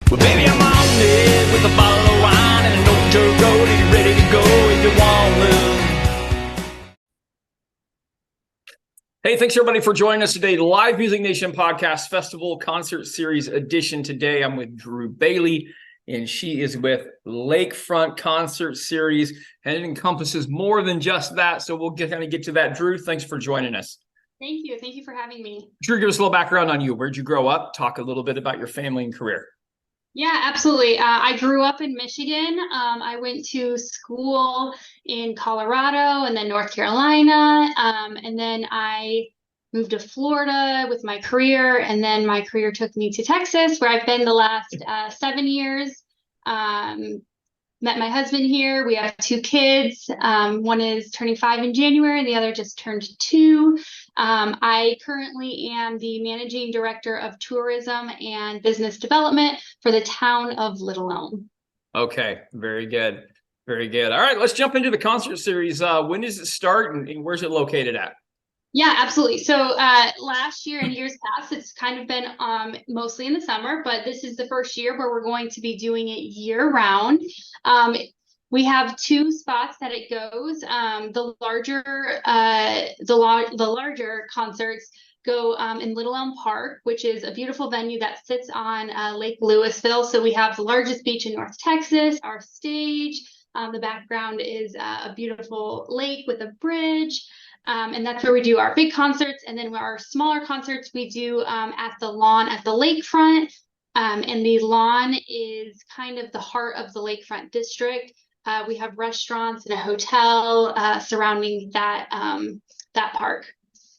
Well, baby, I'm on it with a bottle of wine and an old dirt road, and you're ready to go if you want to. Hey, thanks everybody for joining us today. Live Music Nation Podcast Festival Concert Series edition. Today, I'm with Drew Bailey, and she is with Lakefront Concert Series, and it encompasses more than just that. So we'll kind of get to that. Drew, thanks for joining us. Thank you. Thank you for having me. Drew, give us a little background on you. Where'd you grow up? Talk a little bit about your family and career. Yeah, absolutely. I grew up in Michigan. I went to school in Colorado and then North Carolina. And then I moved to Florida with my career. And then my career took me to Texas, where I've been the last 7 years. Met my husband here. We have 2 kids. One is turning 5 in January, and the other just turned 2. I currently am the managing director of tourism and business development for the town of Little Elm. Okay, very good. Very good. All right, let's jump into the concert series. When does it start and where's it located at? Yeah, absolutely. So last year and years past, it's kind of been mostly in the summer, but this is the first year where we're going to be doing it year round. We have 2 spots that it goes. The larger concerts go in Little Elm Park, which is a beautiful venue that sits on Lake Louisville. So we have the largest beach in North Texas, our stage. The background is a beautiful lake with a bridge. And that's where we do our big concerts. And then our smaller concerts we do at the lawn at the lakefront. And the lawn is kind of the heart of the lakefront district. We have restaurants and a hotel surrounding that park.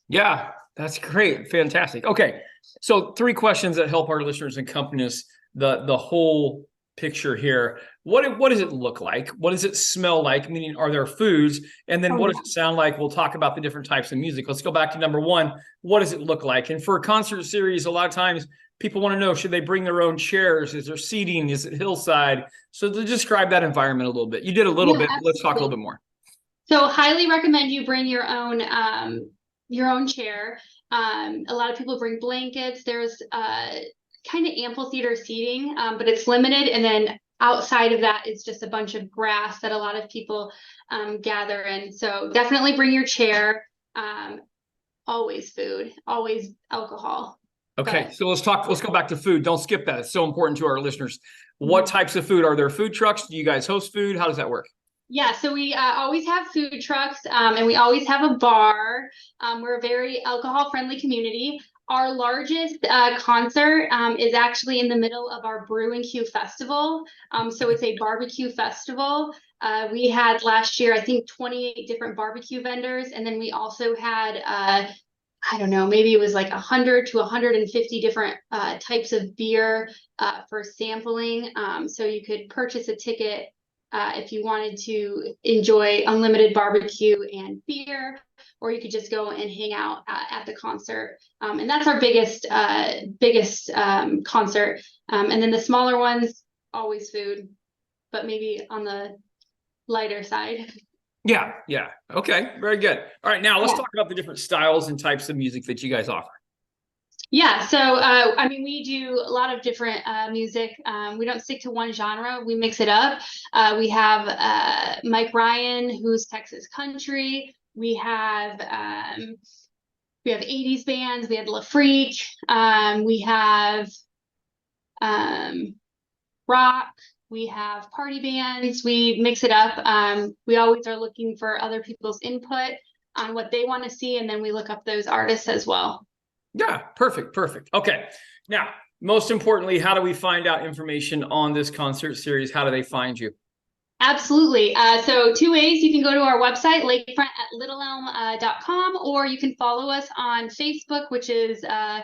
Yeah, that's great. Fantastic. Okay, so 3 questions that help our listeners encompass the whole picture here. What does it look like? What does it smell like? Meaning, are there foods? And then what does it sound like? We'll talk about the different types of music. Let's go back to number 1. What does it look like? And for a concert series, a lot of times people want to know, should they bring their own chairs? Is there seating? Is it hillside? So to describe that environment a little bit. You did a little bit. Absolutely. Let's talk a little bit more. So highly recommend you bring your own chair. A lot of people bring blankets. There's kind of amphitheater seating, but it's limited. And then outside of that is just a bunch of grass that a lot of people gather in. So definitely bring your chair. Always food, always alcohol. Okay, so let's go back to food. Don't skip that. It's so important to our listeners. What types of food? Are there food trucks? Do you guys host food? How does that work? Yeah, so we always have food trucks and we always have a bar. We're a very alcohol-friendly community. Our largest concert is actually in the middle of our Brew and Q Festival. So it's a barbecue festival. We had last year, I think, 28 different barbecue vendors. And then we also had, I don't know, maybe it was like 100 to 150 different types of beer for sampling. So you could purchase a ticket if you wanted to enjoy unlimited barbecue and beer, or you could just go and hang out at the concert. And that's our biggest concert. And then the smaller ones, always food, but maybe on the lighter side. Yeah. Okay, very good. All right, now let's talk about the different styles and types of music that you guys offer. Yeah, so I mean, we do a lot of different music. We don't stick to one genre. We mix it up. We have Mike Ryan, who's Texas country. We have 80s bands. We have La Freak. We have rock. We have party bands. We mix it up. We always are looking for other people's input on what they want to see, and then we look up those artists as well. Yeah, perfect. Okay, now, most importantly, how do we find out information on this concert series? How do they find you? Absolutely. So 2 ways. You can go to our website, lakefront@littleelm.com, or you can follow us on Facebook, which is or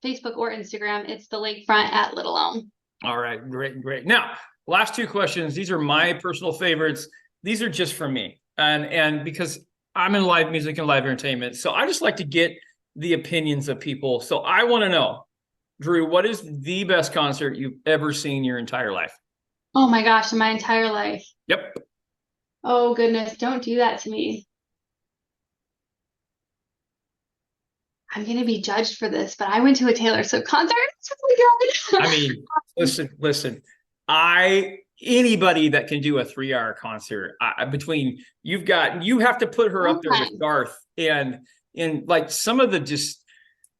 Facebook or Instagram. It's the Lakefront at Little Elm. All right, great. Now, last 2 questions. These are my personal favorites. These are just for me, and because I'm in live music and live entertainment, so I just like to get the opinions of people. So I want to know, Drew, what is the best concert you've ever seen your entire life? Oh my gosh, in my entire life. Yep. Oh goodness, don't do that to me. I'm gonna be judged for this, but I went to a Taylor Swift concert. It's really good. I mean, listen. Anybody that can do a 3 hour concert, between you have to put her up there with Garth and like some of the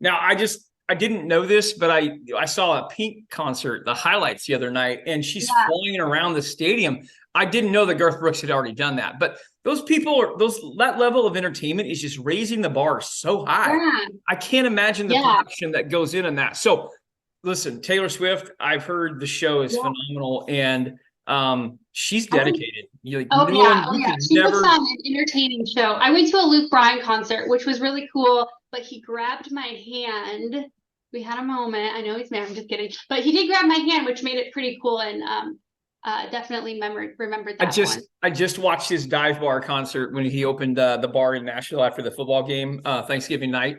now I didn't know this, but I saw a Pink concert, the highlights the other night, and she's flying around the stadium. I didn't know that Garth Brooks had already done that, but those people that level of entertainment is just raising the bar so high. Yeah. I can't imagine the production that goes in that. So listen, Taylor Swift, I've heard the show is phenomenal, and she's dedicated. She puts on an entertaining show. I went to a Luke Bryan concert, which was really cool, but he grabbed my hand. We had a moment. I know he's mad. I'm just kidding. But he did grab my hand, which made it pretty cool, and definitely remembered that I just watched his dive bar concert when he opened the bar in Nashville after the football game, Thanksgiving night.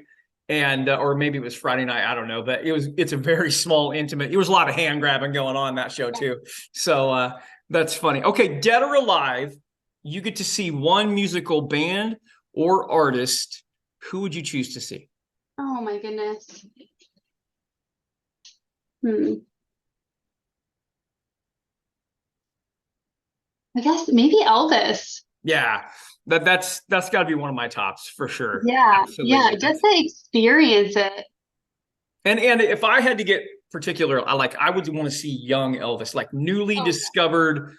And or maybe it was Friday night, I don't know, but it's a very small, intimate. There was a lot of hand grabbing going on in that show too. So that's funny. Okay, dead or alive, you get to see one musical band or artist. Who would you choose to see? Oh my goodness. I guess maybe Elvis. Yeah. That's got to be one of my tops for sure. Yeah. Absolutely. Yeah, just to experience it. And if I had to get particular, I would want to see young Elvis, like newly discovered,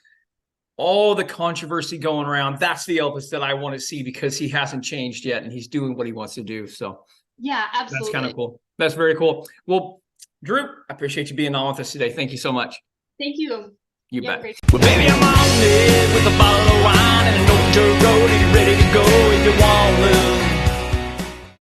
all the controversy going around. That's the Elvis that I want to see because he hasn't changed yet and he's doing what he wants to do. So yeah, absolutely. That's kind of cool. That's very cool. Well, Drew, I appreciate you being on with us today. Thank you so much. Thank you. You bet. Well, baby, I'm on it with a bottle of wine and an old dirt road. Are you ready to go if you want to?